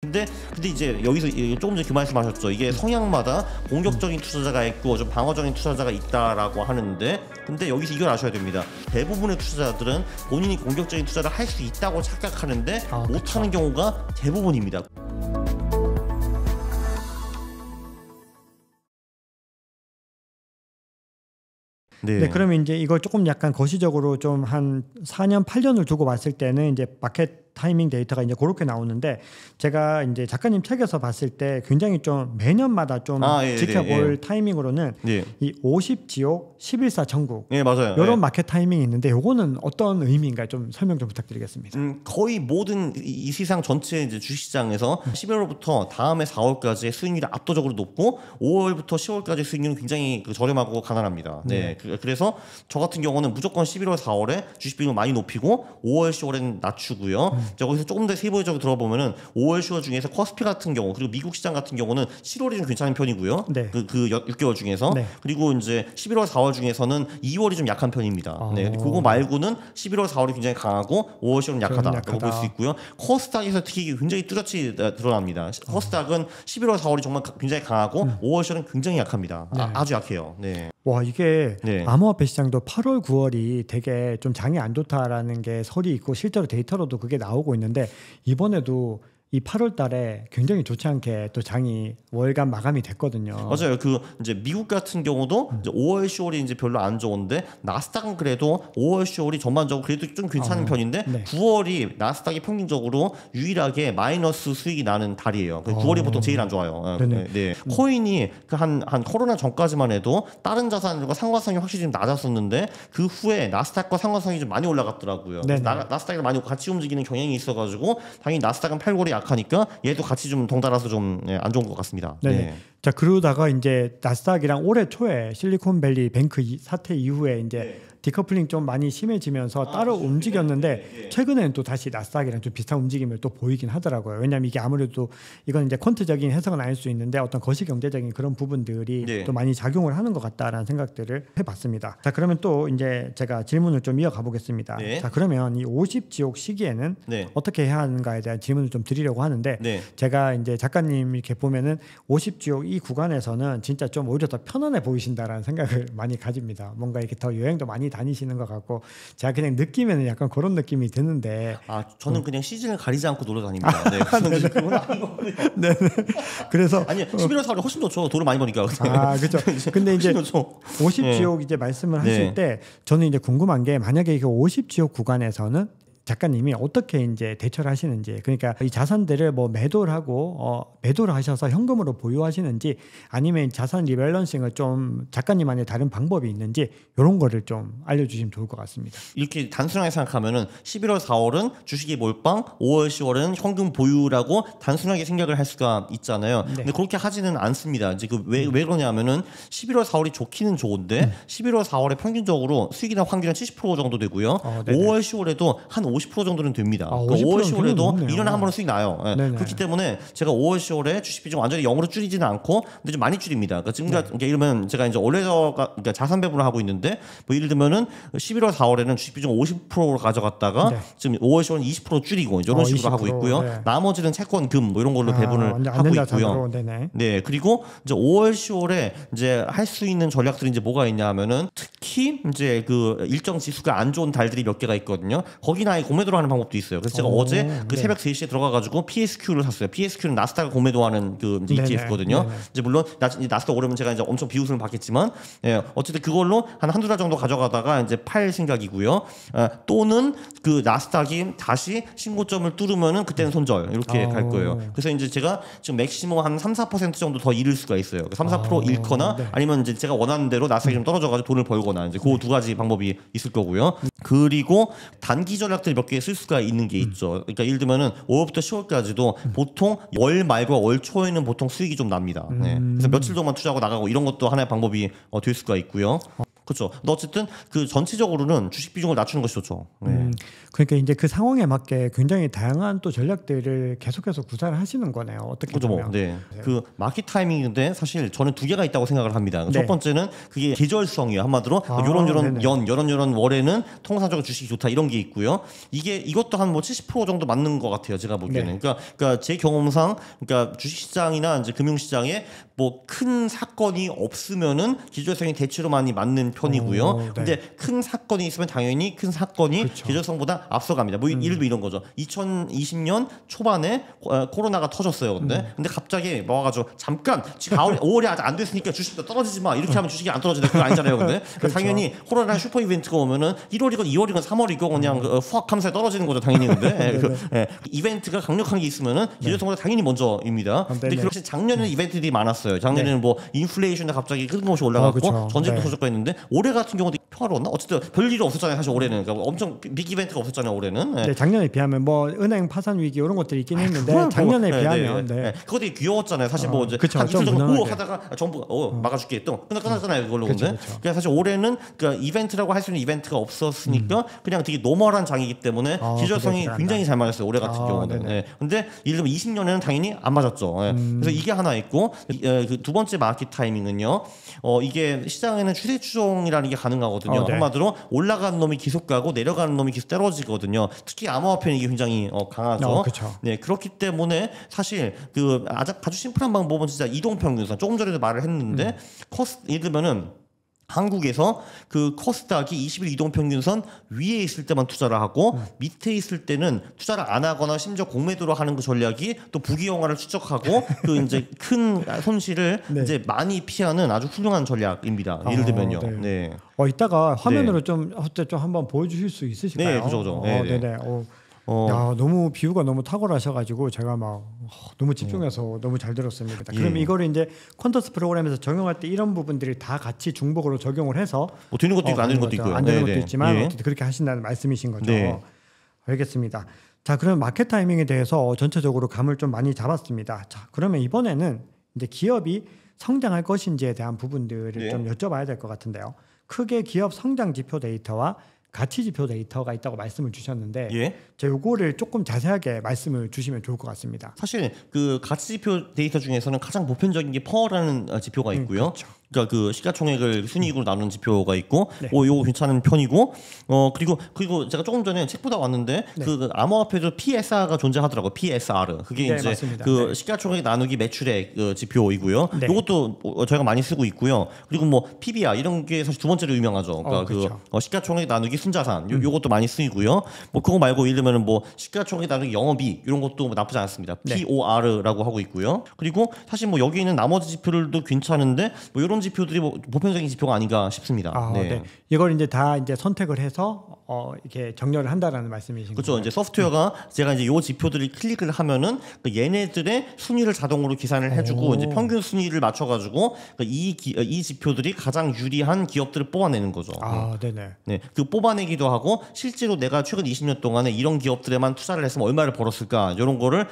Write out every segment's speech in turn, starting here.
근데 이제 여기서 조금 전에 그 말씀하셨죠. 이게 성향마다 공격적인 투자자가 있고 좀 방어적인 투자자가 있다라고 하는데, 근데 여기서 이걸 아셔야 됩니다. 대부분의 투자자들은 본인이 공격적인 투자를 할 수 있다고 착각하는데 못하는 경우가 대부분입니다. 네, 그러면 이제 이걸 조금 약간 거시적으로 좀 한 4년, 8년을 두고 봤을 때는 이제 마켓 타이밍 데이터가 이제 그렇게 나오는데, 제가 이제 작가님 책에서 봤을 때 굉장히 좀 매년마다 좀 지켜볼 타이밍으로는 이 50지옥 11사 천국, 맞아요. 이런 마켓 타이밍이 있는데, 요거는 어떤 의미인가요? 좀 설명 좀 부탁드리겠습니다. 거의 모든 이 시장 전체 이제 주식시장에서 11월부터 다음해 4월까지의 수익률이 압도적으로 높고 5월부터 10월까지 수익률은 굉장히 저렴하고 가난합니다. 그래서 저 같은 경우는 무조건 11월, 4월에 주식 비중을 많이 높이고 5월, 10월에는 낮추고요. 거기서 조금 더 세부적으로 들어보면은 5월, 10월 중에서 코스피 같은 경우, 그리고 미국 시장 같은 경우는 7월이 좀 괜찮은 편이고요. 그 6개월 중에서. 그리고 이제 11월, 4월 중에서는 2월이 좀 약한 편입니다. 그거 말고는 11월, 4월이 굉장히 강하고 5월, 10월은 약하다라고 볼 수 있고요. 코스닥에서 특히 굉장히 뚜렷이 드러납니다. 코스닥은 11월, 4월이 정말 굉장히 강하고 5월, 10월은 굉장히 약합니다. 아주 약해요. 와, 이게 암호화폐 시장도 8월, 9월이 되게 좀 장이 안 좋다라는 게 설이 있고 실제로 데이터로도 그게 나오고 있는데, 이번에도 이 8월 달에 굉장히 좋지 않게 또 장이 월간 마감이 됐거든요. 맞아요. 이제 미국 같은 경우도 이제 5월, 10월이 이제 별로 안 좋은데, 나스닥은 그래도 5월, 10월이 전반적으로 그래도 좀 괜찮은 편인데 9월이 나스닥이 평균적으로 유일하게 마이너스 수익이 나는 달이에요. 9월이 보통 제일 안 좋아요. 코인이 한 코로나 전까지만 해도 다른 자산들과 상관성이 확실히 좀 낮았었는데, 그 후에 나스닥과 상관성이 좀 많이 올라갔더라고요. 나스닥이 많이 같이 움직이는 경향이 있어가지고 당연히 나스닥은 8월이 약하니까 얘도 같이 좀 덩달아서 좀 안 좋은 것 같습니다. 자, 그러다가 이제 나스닥이랑 올해 초에 실리콘밸리 뱅크 사태 이후에 이제 디커플링 좀 많이 심해지면서 따로 움직였는데, 최근에는 또 다시 나스닥이랑 좀 비슷한 움직임을 또 보이긴 하더라고요. 왜냐하면 이게 아무래도 이건 이제 퀀트적인 해석은 아닐 수 있는데 어떤 거시경제적인 그런 부분들이 또 많이 작용을 하는 것 같다라는 생각들을 해봤습니다. 자, 그러면 또 이제 제가 질문을 좀 이어가 보겠습니다. 자, 그러면 이 50지옥 시기에는 어떻게 해야 하는가에 대한 질문을 좀 드리려고 하는데, 제가 이제 작가님 이렇게 보면은 50지옥 이 구간에서는 진짜 좀 오히려 더 편안해 보이신다라는 생각을 많이 가집니다. 뭔가 이렇게 더 여행도 많이 다니시는 것 같고, 제가 그냥 느끼면 약간 그런 느낌이 드는데, 저는 그냥 시즌을 가리지 않고 놀러 다닙니다. 그건 아닌 거고요. 그래서 아니 11월 4월이 훨씬 좋죠. 돈을 많이 버니까. 그렇죠. 근데 이제 50지옥 이제 말씀을 하실 때 저는 이제 궁금한 게, 만약에 이게 50지옥 구간에서는 작가님이 어떻게 이제 대처를 하시는지, 그러니까 이 자산들을 뭐 매도를 하고 매도를 하셔서 현금으로 보유하시는지, 아니면 자산 리밸런싱을 좀 작가님만의 다른 방법이 있는지, 이런 거를 좀 알려주시면 좋을 것 같습니다. 이렇게 단순하게 생각하면은 11월, 4월은 주식이 몰빵, 5월, 10월은 현금 보유라고 단순하게 생각을 할 수가 있잖아요. 근데 그렇게 하지는 않습니다. 이제 왜 그러냐면은 11월, 4월이 좋기는 좋은데 11월, 4월에 평균적으로 수익이나 환기는 70% 정도 되고요. 5월, 10월에도 한 50% 정도는 됩니다. 5월, 10월에도 1년에 한 번은 수익 나요. 그렇기 때문에 제가 5월, 10월에 주식 비중 완전히 0으로 줄이지는 않고, 근데 좀 많이 줄입니다. 그러니까 지금 그러니까 이러면 제가 이제 그러니까 자산 배분을 하고 있는데, 뭐 예를 들면은 11월, 4월에는 주식 비중 50%로 가져갔다가 지금 5월, 10월은 20% 줄이고 이런 식으로 하고 있고요. 나머지는 채권, 금 뭐 이런 걸로 배분을 하고 있고요. 그리고 이제 5월, 10월에 이제 할 수 있는 전략들이 이제 뭐가 있냐면은, 특히 이제 그 일정 지수가 안 좋은 달들이 몇 개가 있거든요. 거기는 아예 공매도로 하는 방법도 있어요. 그래서 제가 어제 새벽 3시에 들어가가지고 PSQ를 샀어요. PSQ는 나스닥을 공매도하는 그 ETF거든요. 이제 물론 나스닥 오르면 제가 이제 엄청 비웃음을 받겠지만, 어쨌든 그걸로 한두 달 정도 가져가다가 이제 팔 생각이고요. 또는 그 나스닥이 다시 신고점을 뚫으면은 그때는 손절 이렇게 갈 거예요. 그래서 이제 제가 지금 맥시멈 한 3-4% 정도 더 잃을 수가 있어요. 3-4% 잃거나 아니면 이제 제가 원하는 대로 나스닥이 좀 떨어져가지고 돈을 벌거나, 이제 그 두 가지 방법이 있을 거고요. 그리고 단기 전략들이 몇 개 쓸 수가 있는 게 있죠. 그러니까 예를 들면은 5월부터 10월까지도 보통 월 말과 월 초에는 보통 수익이 좀 납니다. 그래서 며칠 동안 투자하고 나가고 이런 것도 하나의 방법이 될 수가 있고요. 그렇죠. 근데 어쨌든 그 전체적으로는 주식 비중을 낮추는 것이 좋죠. 네. 그러니까 이제 그 상황에 맞게 굉장히 다양한 또 전략들을 계속해서 구사를 하시는 거네요. 어떻게 그렇죠. 보면. 네. 그 마켓 타이밍인데 사실 저는 두 개가 있다고 생각을 합니다. 네. 첫 번째는 그게 계절성이에요. 한마디로 요런 요런 월에는 통상적으로 주식이 좋다 이런 게 있고요. 이것도 한 뭐 70% 정도 맞는 것 같아요. 제가 보기에는. 네. 그러니까 제 경험상 그러니까 주식시장이나 이제 금융시장에 뭐 큰 사건이 없으면은 계절성이 대체로 많이 맞는 편이고요. 네. 근데 큰 사건이 있으면 당연히 큰 사건이 그렇죠. 계절성보다 앞서갑니다. 뭐 예를 들어 이런 거죠. 2020년 초반에 코로나가 터졌어요. 근데 갑자기 와가지고 잠깐 지금 5월이 아직 안 됐으니까 주식도 떨어지지 마 이렇게 하면 주식이 안 떨어지는 그거 아니잖아요. 근데 그렇죠. 당연히 코로나 슈퍼 이벤트가 오면은 1월이건 2월이건 3월이건 그냥 후학 하면서 떨어지는 거죠. 당연히. 근데 이벤트가 강력한 게 있으면은 계절성보다 당연히 먼저입니다. 근데 그렇지 작년에는 이벤트들이 많았어요. 작년에는 뭐 인플레이션이 갑자기 끊임없이 올라갔고 그렇죠. 전쟁도 터졌고 했는데 올해 같은 경우도 평화로웠나? 어쨌든 별일이 없었잖아요. 사실 올해는 그러니까 엄청 빅 이벤트가 없었잖아요. 올해는. 네, 작년에 비하면 뭐 은행 파산 위기 이런 것들이 있긴 했는데 작년에 비하면 그거 되게 귀여웠잖아요. 사실 뭐 이제 그쵸, 한 이틀 정도 무난하게. 하다가 정부가 막아줄게 또 끝났잖아요. 그걸로 그쵸, 근데 그쵸. 그러니까 사실 올해는 그러니까 이벤트라고 할 수 있는 이벤트가 없었으니까 그냥 되게 노멀한 장이기 때문에 계절성이 그래, 굉장히 잘 맞았어요. 올해 같은 경우는. 네네. 근데 예를 들면 20년에는 당연히 안 맞았죠. 그래서 이게 하나 있고 그 두 번째 마켓 타이밍은요. 이게 시장에는 추세 추종이라는 게 가능하거든요. 네. 한마디로 올라가는 놈이 계속 가고 내려가는 놈이 계속 떨어지거든요. 특히 암호화폐는 이게 굉장히 강하죠. 그쵸. 네, 그렇기 때문에 사실 그 아주 심플한 방법은 진짜 이동평균선. 조금 전에도 말을 했는데 예를 들면은 한국에서 그 코스닥이 20일 이동평균선 위에 있을 때만 투자를 하고 밑에 있을 때는 투자를 안 하거나 심지어 공매도로 하는 그 전략이 또 부귀영화를 추적하고 그 이제 큰 손실을 네. 이제 많이 피하는 아주 훌륭한 전략입니다. 예를 들면요. 네. 네. 이따가 화면으로 좀 한번 보여주실 수 있으실까요? 네, 그죠. 네네. 네네. 야, 너무 비유가 너무 탁월하셔가지고 제가 막 너무 집중해서 너무 잘 들었습니다. 그럼 이거를 이제 퀀터스 프로그램에서 적용할 때 이런 부분들이 다 같이 중복으로 적용을 해서 뭐 되는 것도 있고 안 되는 것도 있고요. 안 되는 네네. 것도 있지만 예. 어쨌든 그렇게 하신다는 말씀이신 거죠. 네. 알겠습니다. 자, 그럼 마켓 타이밍에 대해서 전체적으로 감을 좀 많이 잡았습니다. 자, 그러면 이번에는 이제 기업이 성장할 것인지에 대한 부분들을 네. 좀 여쭤봐야 될 것 같은데요. 크게 기업 성장 지표 데이터와 가치 지표 데이터가 있다고 말씀을 주셨는데 예. 제가 요거를 조금 자세하게 말씀을 주시면 좋을 것 같습니다. 사실 그 가치 지표 데이터 중에서는 가장 보편적인 게 퍼라는 지표가 있고요. 그렇죠. 그러니까 그 시가총액을 순이익으로 나누는 지표가 있고, 네. 요거 괜찮은 편이고, 그리고 제가 조금 전에 책 보다 왔는데 그 암호화폐도 PSR가 존재하더라고. PSR 그게 네, 이제 맞습니다. 그 네. 시가총액 나누기 매출액 지표이고요. 네. 요것도 저희가 많이 쓰고 있고요. 그리고 뭐 PBR 이런 게 사실 두 번째로 유명하죠. 그러니까 그렇죠. 그 시가총액 나누기 순자산 요것도 많이 쓰이고요. 뭐 그거 말고 예를 들면은 뭐 시가총액 나누기 영업이익 이런 것도 나쁘지 않습니다. 네. POR라고 하고 있고요. 그리고 사실 뭐 여기 있는 나머지 지표들도 괜찮은데 뭐 이런 지표들이 뭐 보편적인 지표가 아닌가 싶습니다. 네. 이걸 이제 다 이제 선택을 해서 이렇게 정렬을 한다라는 말씀이신 그렇죠. 거예요. 이제 소프트웨어가 제가 이제 요 지표들을 클릭을 하면은 그 얘네들의 순위를 자동으로 계산을 해주고 이제 평균 순위를 맞춰가지고 이 지표들이 가장 유리한 기업들을 뽑아내는 거죠. 네네. 네, 그 뽑아내기도 하고 실제로 내가 최근 20년 동안에 이런 기업들에만 투자를 했으면 얼마를 벌었을까 이런 거를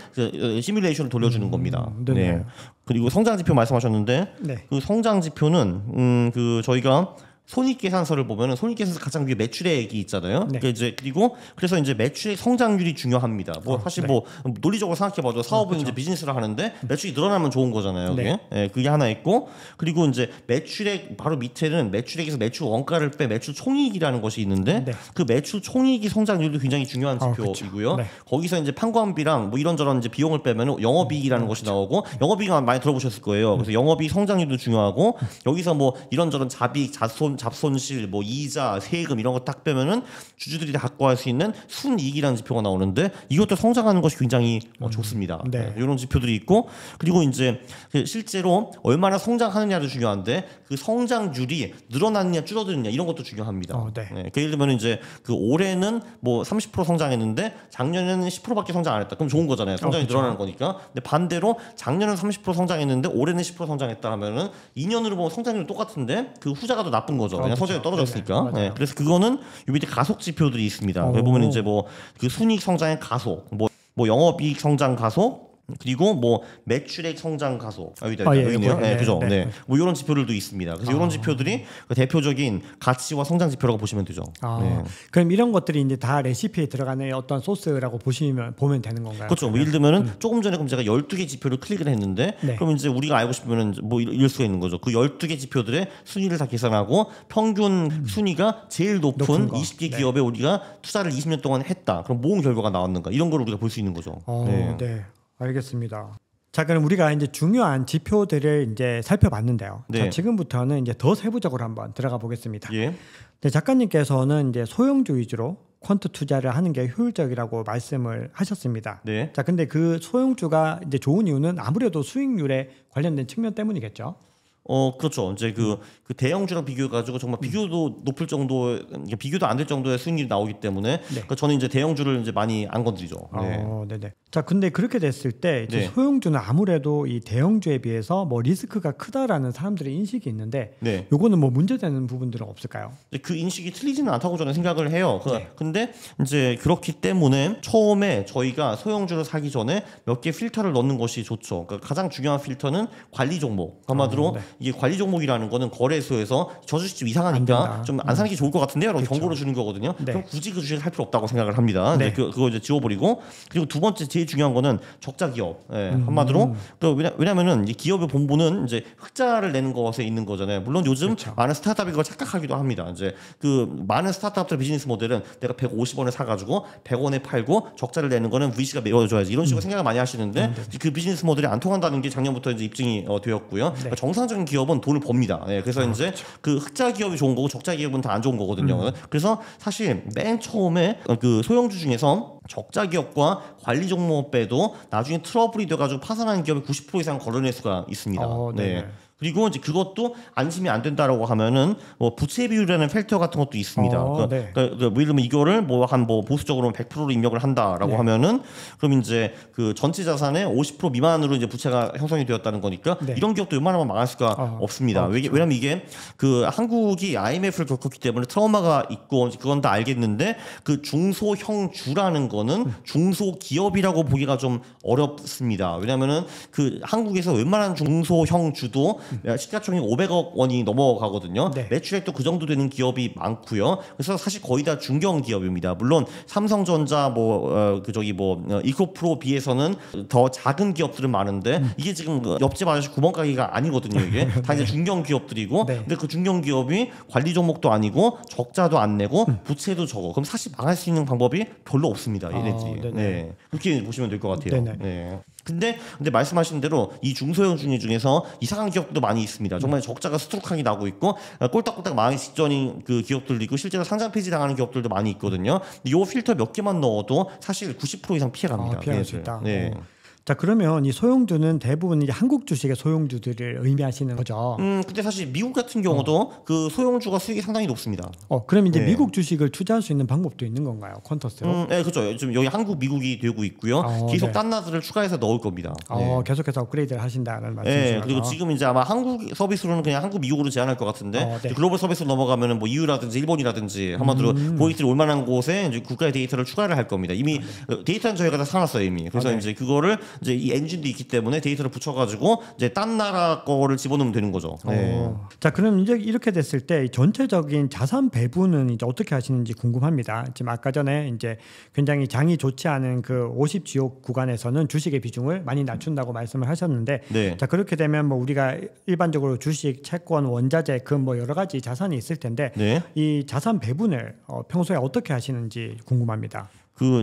시뮬레이션을 돌려주는 겁니다. 네네. 네. 그리고 성장 지표 말씀하셨는데 네. 그 성장 지표는 그 저희가 손익계산서를 보면은 손익계산서 가장 위에 매출액이 있잖아요. 네. 그래서 이제 매출액 성장률이 중요합니다. 뭐 사실 네. 뭐 논리적으로 생각해봐도 사업은 이제 비즈니스를 하는데 매출이 늘어나면 좋은 거잖아요. 그게. 네. 그게 하나 있고 그리고 이제 매출액 바로 밑에는 매출액에서 매출 원가를 빼 매출 총이익이라는 것이 있는데 네. 그 매출 총이익이 성장률도 굉장히 중요한 지표이고요. 그렇죠. 네. 거기서 이제 판관비랑 뭐 이런저런 이제 비용을 빼면 영업이익이라는 것이 나오고 영업이익 많이 들어보셨을 거예요. 그래서 영업이익 성장률도 중요하고 여기서 뭐 이런저런 자비익, 잡손실, 뭐 이자, 세금 이런 거 딱 빼면은 주주들이 다 갖고 갈 수 있는 순이익이라는 지표가 나오는데 이것도 성장하는 것이 굉장히 좋습니다. 네. 이런 지표들이 있고 그리고 이제 실제로 얼마나 성장하느냐도 중요한데 그 성장률이 늘어나느냐 줄어드느냐 이런 것도 중요합니다. 네. 그러니까 예를 들면 이제 그 올해는 뭐 30% 성장했는데 작년에는 10%밖에 성장 안 했다. 그럼 좋은 거잖아요. 성장이 그렇죠. 늘어나는 거니까. 근데 반대로 작년은 30% 성장했는데 올해는 10% 성장했다 하면은 2년으로 보면 성장률이 똑같은데 그 후자가 더 나쁜 거죠. 그냥 성장이 떨어졌으니까. 네네. 그래서 그거는 요 밑에 가속 지표들이 있습니다. 여기 보면 이제 뭐 그 순이익 성장의 가속, 뭐 영업이익 성장 가속 그리고 뭐 매출액 성장 가속 여기다 예, 여기 있네요. 네, 그죠? 네. 네. 뭐 이런 지표들도 있습니다. 그래서 이런 지표들이 그 대표적인 가치와 성장 지표라고 보시면 되죠. 네. 그럼 이런 것들이 이제 다 레시피에 들어가는 어떤 소스라고 보면 되는 건가요? 그렇죠. 뭐 예를 들면은 조금 전에 그럼 제가 12개 지표를 클릭을 했는데 네. 그럼 이제 우리가 알고 싶으면은 뭐 이럴 수가 있는 거죠. 그 12개 지표들의 순위를 다 계산하고 평균 순위가 제일 높은 거. 20개 네. 기업에 우리가 투자를 20년 동안 했다. 그럼 모은 결과가 나왔는가? 이런 걸 우리가 볼 수 있는 거죠. 네. 알겠습니다. 자, 그럼 우리가 이제 중요한 지표들을 이제 살펴봤는데요. 네. 자, 지금부터는 이제 더 세부적으로 한번 들어가 보겠습니다. 예. 네, 작가님께서는 이제 소형주 위주로 퀀트 투자를 하는 게 효율적이라고 말씀을 하셨습니다. 네. 자, 근데 그 소형주가 이제 좋은 이유는 아무래도 수익률에 관련된 측면 때문이겠죠. 그렇죠. 이제 그 대형주랑 비교해가지고 정말 비교도 높을 정도, 비교도 안 될 정도의 수익률이 나오기 때문에 그러니까 저는 이제 대형주를 이제 많이 안 건드리죠. 네. 네네. 자, 근데 그렇게 됐을 때 이제 네. 소형주는 아무래도 이 대형주에 비해서 뭐 리스크가 크다라는 사람들의 인식이 있는데, 네. 요거는 뭐 문제되는 부분들은 없을까요? 그 인식이 틀리지는 않다고 저는 생각을 해요. 네. 근데 이제 그렇기 때문에 처음에 저희가 소형주를 사기 전에 몇 개 필터를 넣는 것이 좋죠. 그러니까 가장 중요한 필터는 관리 종목. 한마디로 네. 이게 관리 종목이라는 거는 거래소에서 저 주식 좀 안 이상하니까 된다. 좀 안 사는 게 좋을 것 같은데요. 라고 경고를 주는 거거든요. 네. 그럼 굳이 그 주식을 할 필요 없다고 생각을 합니다. 네. 이제 그거 이제 지워버리고 그리고 두 번째 제일 중요한 거는 적자 기업. 한마디로 왜냐면은 이 기업의 본부는 이제 흑자를 내는 것에 있는 거잖아요. 물론 요즘 많은 스타트업이 그걸 착각하기도 합니다. 이제 그 많은 스타트업들 비즈니스 모델은 내가 150원에 사가지고 100원에 팔고 적자를 내는 거는 VC가 메워줘야지 이런 식으로 생각을 많이 하시는데 그 비즈니스 모델이 안 통한다는 게 작년부터 이제 입증이 되었고요. 그러니까 정상적인 기업은 돈을 법니다. 그래서 이제 그 흑자 기업이 좋은 거고 적자 기업은 다 안 좋은 거거든요. 그래서 사실 맨 처음에 그 소형주 중에서 적자 기업과 관리 종목 빼도 나중에 트러블이 돼가지고 파산하는 기업이 90% 이상 걸러낼 수가 있습니다. 네. 그리고 이제 그것도 안심이 안 된다라고 하면은 뭐 부채 비율이라는 필터 같은 것도 있습니다. 네. 그러니까 뭐 예를 들면 이거를 뭐 보수적으로 100%로 입력을 한다라고 네. 하면은 그럼 이제 그 전체 자산의 50% 미만으로 이제 부채가 형성이 되었다는 거니까 네. 이런 기업도 웬만하면 망할 수가 없습니다. 그렇죠. 왜냐면 이게 그 한국이 IMF를 겪었기 때문에 트라우마가 있고 그건 다 알겠는데 그 중소형주라는 거는 중소기업이라고 보기가 좀 어렵습니다. 왜냐면은 그 한국에서 웬만한 중소형주도 시가총액 500억 원이 넘어가거든요. 네. 매출액도 그 정도 되는 기업이 많고요. 그래서 사실 거의 다 중견 기업입니다. 물론 삼성전자 이코프로 비해서는 더 작은 기업들은 많은데 이게 지금 옆집 아저씨 구멍가게가 아니거든요. 이게 다 이제 중견 기업들이고, 네. 근데 그 중견 기업이 관리 종목도 아니고 적자도 안 내고 부채도 적어. 그럼 사실 망할 수 있는 방법이 별로 없습니다. 얘네들이. 네. 그렇게 보시면 될 것 같아요. 네네. 네. 근데 말씀하신 대로 이 중소형 중에서 이상한 기업도 많이 있습니다. 정말 적자가 스트룩하게 나고 있고 꼴딱꼴딱 망하기 직전인 그 기업들도 있고 실제로 상장 폐지 당하는 기업들도 많이 있거든요. 근데 요 필터 몇 개만 넣어도 사실 90% 이상 피해갑니다. 피할 수 있다. 네. 자, 그러면 이 소형주는 대부분 이제 한국 주식의 소형주들을 의미하시는 거죠. 근데 사실 미국 같은 경우도 그 소형주가 수익이 상당히 높습니다. 그럼 이제 네. 미국 주식을 투자할 수 있는 방법도 있는 건가요? 퀀터스로? 네, 그렇죠. 지금 여기 한국, 미국이 되고 있고요. 계속 네. 딴 나라들을 추가해서 넣을 겁니다. 네. 계속해서 업그레이드를 하신다는 말씀이시죠. 네, 그리고 지금 이제 아마 한국 서비스로는 그냥 한국, 미국으로 제한할 것 같은데 네. 글로벌 서비스로 넘어가면은 뭐 EU라든지 일본이라든지 한마디로 고객들이 올만한 곳에 이제 국가의 데이터를 추가를 할 겁니다. 이미 데이터는 저희가 다 사놨어요 이미. 그래서 네. 이제 그거를 이제 이 엔진도 있기 때문에 데이터를 붙여가지고 이제 딴 나라 거를 집어넣으면 되는 거죠. 네. 자, 그럼 이제 이렇게 됐을 때 전체적인 자산 배분은 이제 어떻게 하시는지 궁금합니다. 지금 아까 전에 이제 굉장히 장이 좋지 않은 그 50지역 구간에서는 주식의 비중을 많이 낮춘다고 말씀을 하셨는데, 네. 자, 그렇게 되면 뭐 우리가 일반적으로 주식, 채권, 원자재, 금 뭐 여러 가지 자산이 있을 텐데 네. 이 자산 배분을 평소에 어떻게 하시는지 궁금합니다.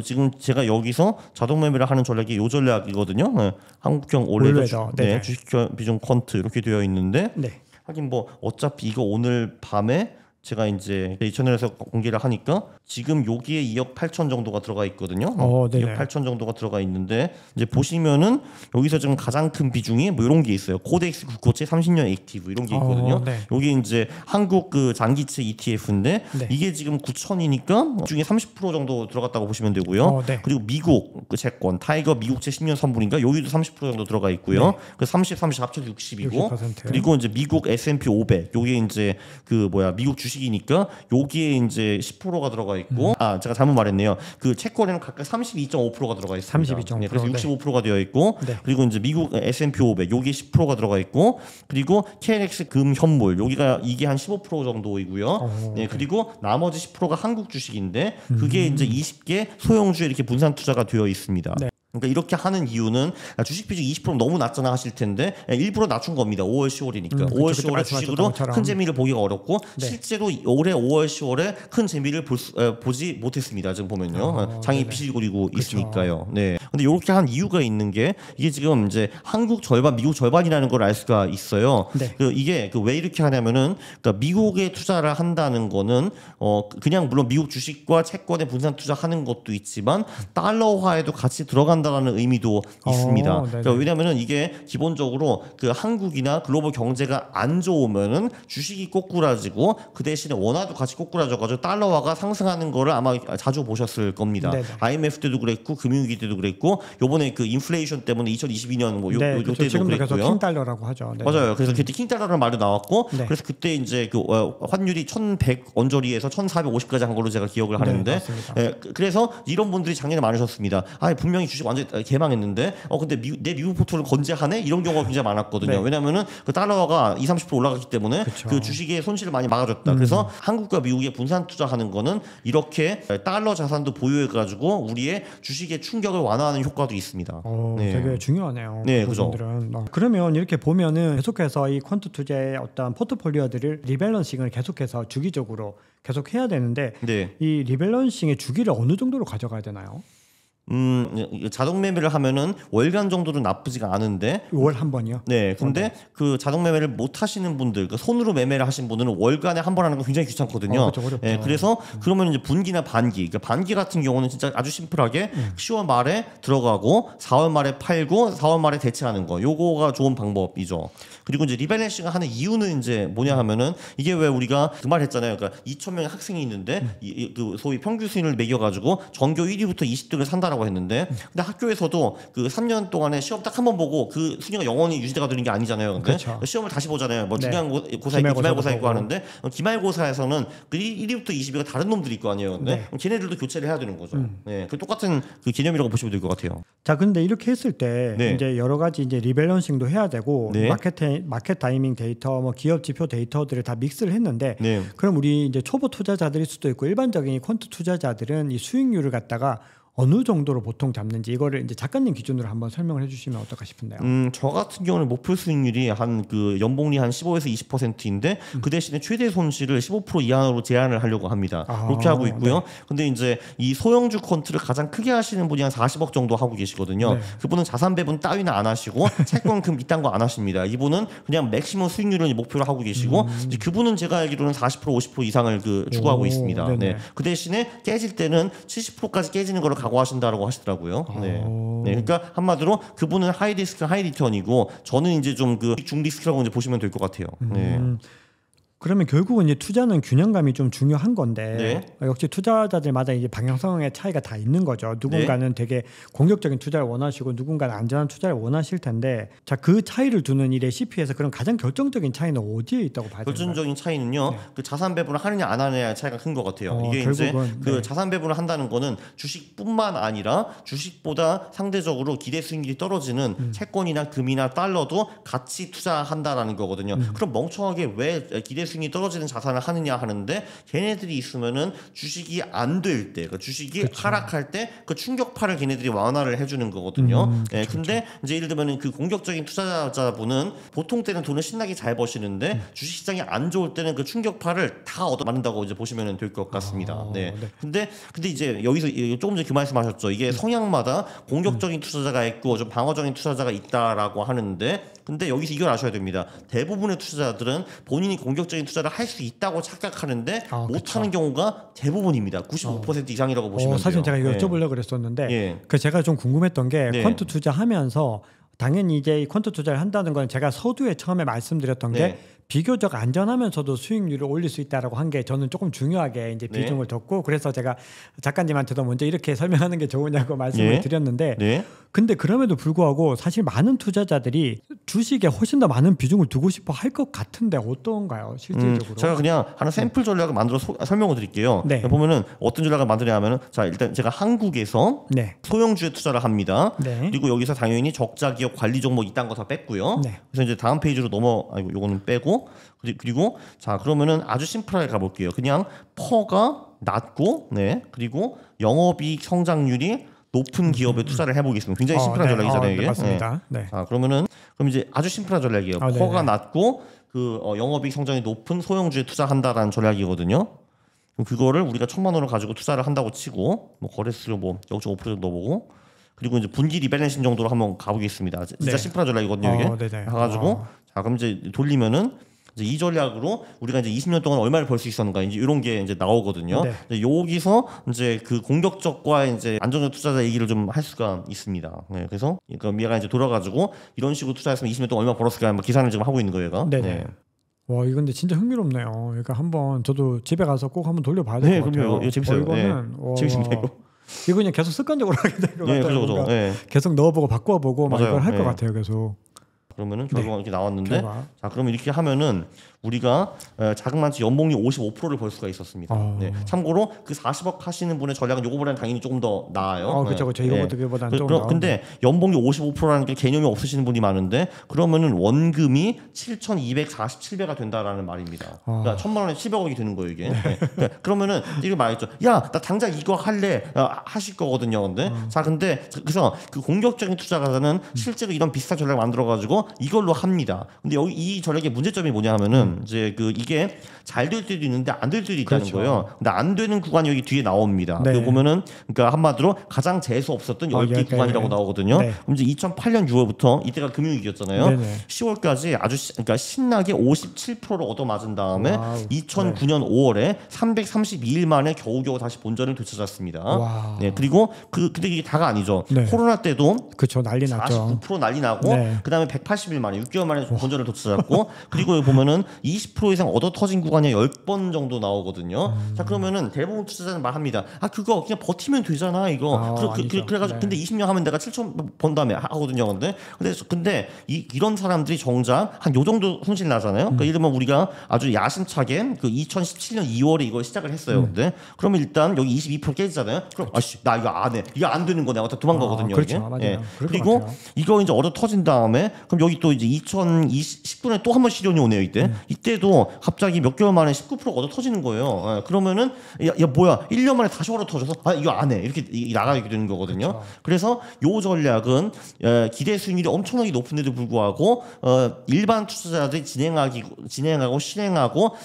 지금 제가 여기서 자동 매매를 하는 전략이 요 전략이거든요. 네. 한국형 올레더 네네. 주식 비중 퀀트 이렇게 되어 있는데 네. 하긴 뭐 어차피 이거 오늘 밤에 제가 이제 이 채널에서 공개를 하니까 지금 여기에 2억 8천 정도가 들어가 있거든요. 2억 8천 정도가 들어가 있는데 이제 보시면은 여기서 지금 가장 큰 비중이 뭐 이런 게 있어요. 코덱스 국고채 30년 액티브 이런 게 있거든요. 네. 여기 이제 한국 그 장기채 ETF인데 네. 이게 지금 9천이니까 중에 30% 정도 들어갔다고 보시면 되고요. 네. 그리고 미국 그 채권 타이거 미국채 10년 선분인가 여기도 30% 정도 들어가 있고요. 네. 그 30 합쳐서 60이고 60%. 그리고 이제 미국 S&P 500 요게 이제 그 미국 주식 주식이니까 여기에 이제 10%가 들어가 있고 제가 잘못 말했네요. 그 채권에는 각각 32.5%가 들어가 있습니다. 32.5%. 네, 그래서 65%가 되어 있고 네. 그리고 이제 미국 S&P 500 여기에 10%가 들어가 있고 그리고 KNX 금 현물 여기가 이게 한 15% 정도이고요. 네, 그리고 나머지 10%가 한국 주식인데 그게 이제 20개 소형주에 이렇게 분산 투자가 되어 있습니다. 네. 그러니까 이렇게 하는 이유는 주식 비중 20% 너무 낮잖아 하실 텐데 일부러 낮춘 겁니다. 5월, 10월이니까. 5월, 10월에 주식으로 큰 재미를 보기가 어렵고 네. 실제로 올해 5월, 10월에 큰 재미를 보지 못했습니다. 지금 보면요. 장이 피실거리고 있으니까요. 네. 근데 이렇게 한 이유가 있는 게 이게 지금 이제 한국 절반, 미국 절반이라는 걸 알 수가 있어요. 네. 이게 왜 이렇게 하냐면은 그러니까 미국에 투자를 한다는 거는 그냥 물론 미국 주식과 채권에 분산 투자하는 것도 있지만 달러화에도 같이 들어간다라는 의미도 있습니다. 그러니까 왜냐면은 이게 기본적으로 그 한국이나 글로벌 경제가 안 좋으면은 주식이 꼬꾸라지고 그 대신에 원화도 같이 꼬꾸라져가지고 달러화가 상승하는 거를 아마 자주 보셨을 겁니다. 네네. IMF 때도 그랬고 금융위기 때도 그랬고 요번에 그 인플레이션 때문에 2022년 뭐 요 때도 지금도 계속 그랬고요. 킹달러라고 하죠. 네. 맞아요. 그래서 그때 킹달러라는 말도 나왔고 네. 그래서 그때 이제 그 환율이 1,100 언저리에서 1,450까지 한 걸로 제가 기억을 하는데 그래서 이런 분들이 작년에 많으셨습니다. 분명히 주식 완전 개망했는데 근데 내 미국 포트를 건재하네 이런 경우가 굉장히 많았거든요. 네. 왜냐하면은 그 달러가 20-30% 올라갔기 때문에 그쵸. 그 주식의 손실을 많이 막아줬다. 그래서 한국과 미국의 분산 투자하는 거는 이렇게 달러 자산도 보유해가지고 우리의 주식의 충격을 완화하는 효과도 있습니다. 네. 되게 중요하네요. 네, 그죠. 그러면 이렇게 보면은 계속해서 이 퀀트 투자의 어떤 포트폴리오들을 리밸런싱을 계속해서 주기적으로 계속 해야 되는데 네. 이 리밸런싱의 주기를 어느 정도로 가져가야 되나요? 자동 매매를 하면은 월간 정도는 나쁘지가 않은데 5월 한 번이요? 네, 근데 그 자동 매매를 못 하시는 분들, 그 손으로 매매를 하신 분들은 월간에 한 번 하는 건 굉장히 귀찮거든요. 그렇죠, 네, 그래서 그러면 이제 분기나 반기, 그러니까 반기 같은 경우는 진짜 아주 심플하게 10월 말에 들어가고 4월 말에 팔고 4월 말에 대체하는 거, 요거가 좋은 방법이죠. 그리고 이제 리밸런싱을 하는 이유는 이제 뭐냐 하면은 이게 왜 우리가 그 말 했잖아요. 그러니까 2,000명의 학생이 있는데 그 소위 평균 수준을 매겨가지고 전교 1위부터 20등을 산다라고 했는데 근데 학교에서도 그 3년 동안에 시험 딱 한 번 보고 그 순위가 영원히 유지가 되는 게 아니잖아요. 근데 그렇죠. 시험을 다시 보잖아요. 뭐 네. 중간고사 있고 기말고사 있고 하는데 기말고사에서는 그 1위부터 20위가 다른 놈들이 있고 아니에요. 근데 네. 걔네들도 교체를 해야 되는 거죠. 네, 그 똑같은 그 개념이라고 보시면 될 것 같아요. 자, 근데 이렇게 했을 때 네. 이제 여러 가지 이제 리밸런싱도 해야 되고 네. 마켓 타이밍 데이터, 뭐 기업 지표 데이터들을 다 믹스를 했는데 네. 그럼 우리 이제 초보 투자자들일 수도 있고 일반적인 퀀트 투자자들은 이 수익률을 갖다가 어느 정도로 보통 잡는지 이거를 이제 작가님 기준으로 한번 설명을 해주시면 어떨까 싶은데요. 저 같은 경우는 목표 수익률이 한 그 연봉리 한 15에서 20%인데 그 대신에 최대 손실을 15% 이하로 제한을 하려고 합니다. 그렇게 하고 있고요. 네. 근데 이제 이 소형주 퀀트를 가장 크게 하시는 분이 한 40억 정도 하고 계시거든요. 네. 그분은 자산 배분 따위는 안 하시고 채권금 이딴 거 안 하십니다. 이분은 그냥 맥시멈 수익률을 목표로 하고 계시고 이제 그분은 제가 알기로는 40% 50% 이상을 그 추구하고 있습니다. 네네. 네. 그 대신에 깨질 때는 70%까지 깨지는 거를 각오하신다라고 하시더라고요. 네. 네. 그러니까 한마디로 그분은 하이 리스크 하이 리턴이고 저는 이제 좀 그 중리스크라고 이제 보시면 될 것 같아요. 네. 그러면 결국은 이제 투자는 균형감이 좀 중요한 건데 네. 역시 투자자들마다 이제 방향성의 차이가 다 있는 거죠. 누군가는 되게 공격적인 투자를 원하시고 누군가는 안전한 투자를 원하실 텐데 자, 그 차이를 두는 이 레시피에서 그럼 가장 결정적인 차이는 어디에 있다고 봐야 되나요? 결정적인 차이는요. 그 자산 배분을 하느냐 안 하느냐의 차이가 큰 것 같아요. 이게 이제 그 자산 배분을 한다는 거는 주식뿐만 아니라 주식보다 상대적으로 기대 수익률이 떨어지는 채권이나 금이나 달러도 같이 투자한다라는 거거든요. 그럼 멍청하게 왜 기대 수익이 떨어지는 자산을 하느냐 하는데 걔네들이 있으면은 주식이 안 될 때, 그러니까 주식이 그쵸. 하락할 때 그 충격파를 걔네들이 완화를 해주는 거거든요. 네, 근데 이제 예를 들면은 그 공격적인 투자자분은 보통 때는 돈을 신나게 잘 버시는데 주식 시장이 안 좋을 때는 그 충격파를 다 얻어 맞는다고 이제 보시면 될 것 같습니다. 네. 근데 이제 여기서 조금 전에 그 말씀하셨죠. 이게 성향마다 공격적인 투자자가 있고 좀 방어적인 투자자가 있다라고 하는데. 근데 여기서 이걸 아셔야 됩니다. 대부분의 투자자들은 본인이 공격적인 투자를 할 수 있다고 착각하는데 못하는 경우가 대부분입니다. 95% 이상이라고 보시면 돼요. 사실 제가 이거 여쭤보려고 그랬었는데 예. 그 제가 좀 궁금했던 게 네. 퀀트 투자하면서 당연히 이제 이 퀀트 투자를 한다는 건 제가 서두에 처음에 말씀드렸던 게 네. 비교적 안전하면서도 수익률을 올릴 수 있다라고 한 게 저는 조금 중요하게 이제 비중을 뒀고 그래서 제가 작가님한테도 먼저 이렇게 설명하는 게 좋으냐고 말씀을 네. 드렸는데 네. 근데 그럼에도 불구하고 사실 많은 투자자들이 주식에 훨씬 더 많은 비중을 두고 싶어 할 것 같은데 어떤가요, 실질적으로? 제가 그냥 하나 샘플 전략을 만들어 설명을 드릴게요. 네. 보면은 어떤 전략을 만드냐면은 자 일단 제가 한국에서 네. 소형주에 투자를 합니다. 네. 그리고 여기서 당연히 적자 기업 관리 종목 이딴 거 다 뺐고요. 네. 그래서 이제 다음 페이지로 아이고 요거는 빼고 그리고 자 그러면은 아주 심플하게 가볼게요. 그냥 퍼가 낮고 네 그리고 영업이익 성장률이 높은 기업에 투자를 해보겠습니다. 굉장히 심플한 네. 전략이잖아요. 이게. 네, 맞습니다. 네. 자 그러면은 그럼 이제 아주 심플한 전략이에요. 퍼가 낮고 그 영업이익 성장이 높은 소형주에 투자한다라는 전략이거든요. 그럼 그거를 우리가 1,000만 원을 가지고 투자를 한다고 치고 뭐 거래수를 뭐 0.5% 정도 넣어보고 그리고 이제 분기 리밸런싱 정도로 한번 가보겠습니다. 진짜 네. 심플한 전략이거든요. 이게. 해가지고 자 그럼 이제 돌리면은 이제 이 전략으로 우리가 이제 20년 동안 얼마를 벌 수 있었는가 이제 이런 게 이제 나오거든요. 네. 이제 여기서 이제 그 공격적과 이제 안정적 투자자 얘기를 좀 할 수가 있습니다. 네, 그래서 그러니까 얘가 이제 돌아가지고 이런 식으로 투자했으면 20년 동안 얼마 벌었을까 뭐 계산을 지금 하고 있는 거예요. 얘가. 네. 와 이거 근데 진짜 흥미롭네요. 그러니까 한번 저도 집에 가서 꼭 한번 돌려봐야 될 것 같아요. 이거 재밌어요. 이거는 재밌습니다 이거. 이거 그냥 계속 습관적으로 하게 될 것 같아요. 그죠. 계속 넣어보고 바꿔보고 막 이걸 할 것 네. 같아요. 계속. 그러면은 결과가 이렇게 나왔는데 자 그러면 이렇게 하면은 우리가 자그마치 연봉이 55%를 벌 수가 있었습니다. 네. 참고로 그 40억 하시는 분의 전략은 요거보다는 당연히 조금 더 나아요. 그렇죠. 이거보다는 좀 나은데. 근데 연봉이 55%라는 게 개념이 없으시는 분이 많은데 그러면은 원금이 7,247배가 된다라는 말입니다. 그러니까 1,000만 원에 10억이 되는 거예요 이게. 네. 그러면은 이거 말했죠. 야, 나 당장 이거 할래 하실 거거든요. 근데 그래서 그 공격적인 투자가는 실제로 이런 비슷한 전략을 만들어 가지고 이걸로 합니다. 근데 여기 이 전략의 문제점이 뭐냐면은 이제 그 이게 잘 될 때도 있는데 안 될 때도 있다는 거예요. 근데 안 되는 구간이 여기 뒤에 나옵니다. 네. 그거 보면은 그러니까 한마디로 가장 재수 없었던 10개 구간이라고 나오거든요. 네. 그럼 이제 2008년 6월부터 이때가 금융위기였잖아요. 네네. 10월까지 아주 그러니까 신나게 57%를 얻어맞은 다음에 와우. 2009년 5월에 332일 만에 겨우겨우 다시 본전을 되찾았습니다. 와우. 네, 그리고 근데 이게 다가 아니죠. 네. 코로나 때도 그렇죠. 난리 났죠. 49% 난리 나고 네. 그다음에 180일 만에 6개월 만에 본전을 되찾았고 그리고 여기 보면은 20% 이상 얻어 터진 구간이 10번 정도 나오거든요. 자 그러면은 대부분 투자자는 말합니다. 아 그거 그냥 버티면 되잖아 이거. 그래가지고 근데 20년 하면 내가 7천 번 다음에 하거든요. 근데 이런 사람들이 정작 한 요 정도 손실 나잖아요. 그러니까 이러면 우리가 아주 야심차게 그 2017년 2월에 이걸 시작을 했어요. 근데 그러면 일단 여기 22% 깨지잖아요. 그럼 아씨 나 이거 안 해. 이거 안 되는 거 내가 도망가거든요. 그렇죠. 이게. 맞아요. 예. 그리고 이거 이제 얻어 터진 다음에 그럼 여기 또 이제 2019년에 또 한 번 시련이 오네요. 이때도 갑자기 몇 개월 만에 19% 얻어 터지는 거예요. 예. 그러면은 야 뭐야 1년 만에 다시 얻어 터져서 아 이거 안 해. 이렇게 나가게 되는 거거든요. 그렇죠. 그래서 요 전략은 기대 수익률이 엄청나게 높은데도 불구하고 일반 투자자들이 진행하고 실행하고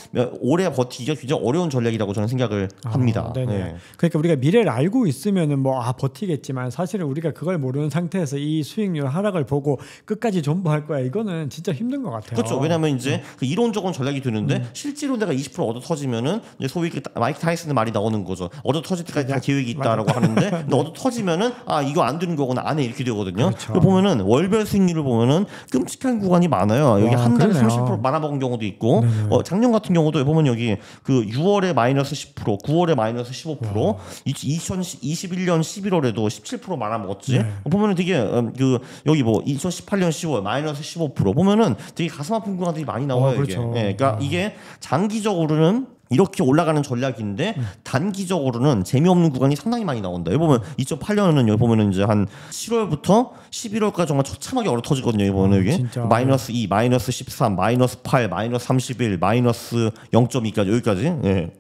오래 버티기가 굉장히 어려운 전략이라고 저는 생각을 합니다. 네. 그러니까 우리가 미래를 알고 있으면은 뭐 버티겠지만 사실은 우리가 그걸 모르는 상태에서 이 수익률 하락을 보고 끝까지 존버할 거야. 이거는 진짜 힘든 것 같아요. 그렇죠. 왜냐하면 이제 그 이론적으로 전략이 되는데 실제로 내가 20% 얻어 터지면은 이제 소위 마이크 타이슨의 말이 나오는 거죠. 얻어 터질 때까지 다 계획이 있다라고 하는데 근데 얻어 터지면은 이거 안 되는 거구나 안 해 이렇게 되거든요. 그렇죠. 보면은 월별 수익률을 보면은 끔찍한 구간이 많아요. 여기 한 달에 30% 말아먹은 경우도 있고 작년 같은 경우도 보면 여기 그 6월에 마이너스 10%, 9월에 마이너스 15%, 2021년 11월에도 17% 말아먹었지. 보면은 되게 그 여기 뭐 2018년 10월 마이너스 15% 보면은 되게 가슴 아픈 구간들이 많이 나와요. 그렇죠. 이게. 그러니까 이게 장기적으로는 이렇게 올라가는 전략인데 단기적으로는 재미없는 구간이 상당히 많이 나온다. 여기 보면 2008년은 여기 보면은 이제 한 7월부터 11월까지 정말 처참하게 얼어 터지거든요. 여기 보면 여기 마이너스 2, 마이너스 13, 마이너스 8, 마이너스 31, 마이너스 0.2까지 여기까지. 예.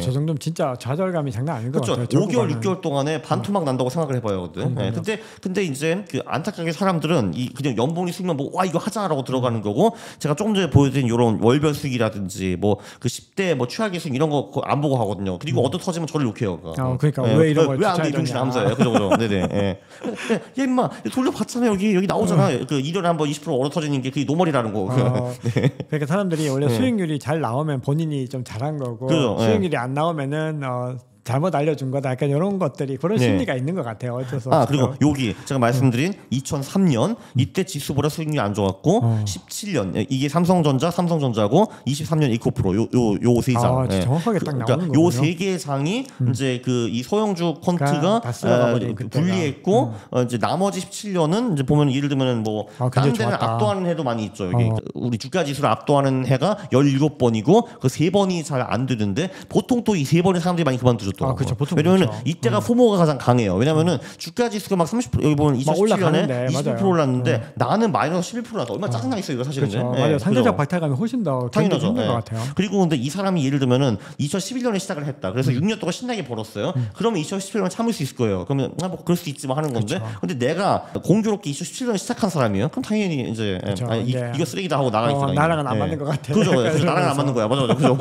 저 정도면 진짜 좌절감이 장난 아닌 것 같아요. 5개월, 6개월 동안에 반토막 난다고 생각을 해봐요. 근데 이제 그 안타깝게 사람들은 그냥 연봉이 수익만 보고 와 이거 하자라고 들어가는 거고 제가 조금 전에 보여드린 이런 월별 수익이라든지 뭐 그 10대 뭐 최악의 수익 이런 거 안 보고 하거든요. 그리고 얻어 터지면 저를 욕해요. 그러니까 왜 이런 걸 왜안 돼 이런 짓 하면서요. 그죠. 네네. 예. 야 임마 돌려봤잖아 여기 나오잖아. 그 1년에 한번 20% 얻어 터지는 게 그게 노멀이라는 거. 그러니까 사람들이 원래 수익률이 잘 나오면 본인이 좀 잘한 거고 그죠. 수익률이 안 나오면은 잘못 알려준 거다. 약간 이런 것들이 그런 네. 심리가 있는 것 같아요. 어째서. 그리고 여기 제가 말씀드린 2003년 이때 지수보다 수익률이 안 좋았고 17년 이게 삼성전자고 23년 이코프로 요 세 장. 정확하게 딱 나오는 그러니까 거군요. 요 세 개의 장이 이제 그 이 소형주 퀀트가 분리했고 이제 나머지 17년은 이제 보면 예를 들면 뭐 다른 데는 압도하는 해도 많이 있죠. 여기 우리 주가 지수를 압도하는 해가 17번이고 그 3번이 잘 안 되는데 보통 또 이 3번의 사람들이 많이 그만두셨더라고요. 그렇죠. 보통 왜냐면은 그렇죠. 이때가 포모가 가장 강해요. 왜냐면은 주가 지수가 막 30% 여기 보면 2017년에 20% 올랐는데 나는 마이너스 11% 올랐다. 얼마나 짜증나겠어요, 이거 사실은. 그렇죠. 맞아요. 상대적 박탈감이 훨씬 더 당연하죠. 힘든 것 같아요. 그리고 근데 이 사람이 예를 들면은 2011년에 시작을 했다. 그래서 6년 동안 신나게 벌었어요. 그러면 2017년 참을 수 있을 거예요. 그러면 뭐 그럴 수 있지 뭐 하는 건데. 그렇죠. 근데 내가 공교롭게 2017년에 시작한 사람이에요. 그럼 당연히 이제 그렇죠. 이거 쓰레기다 하고 나가니까. 나랑은 안 맞는 것 같아. 그죠. 나랑은 안 맞는 거야. 맞아. 그죠.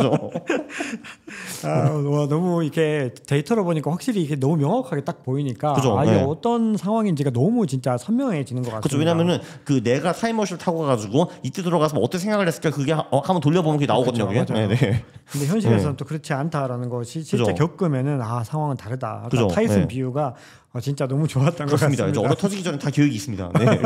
너무 이렇게 데이터로 보니까 확실히 이게 너무 명확하게 딱 보이니까 그죠. 이게 어떤 상황인지가 너무 진짜 선명해지는 것 같습니다. 그렇죠. 왜냐면은 그 내가 타임머신을 타고 가가지고 이때 들어가서 어떻게 생각을 했을까 그게 한번 돌려보면 그게 나오거든요. 그렇죠. 그게. 네. 근데 현실에서는 또 그렇지 않다라는 것이 실제 그죠. 겪으면은 상황은 다르다. 아까 그죠. 타이슨 비유가 진짜 너무 좋았던 것 그렇습니다. 같습니다. 이제 얼어 터지기 전에 다 교육이 있습니다. 네.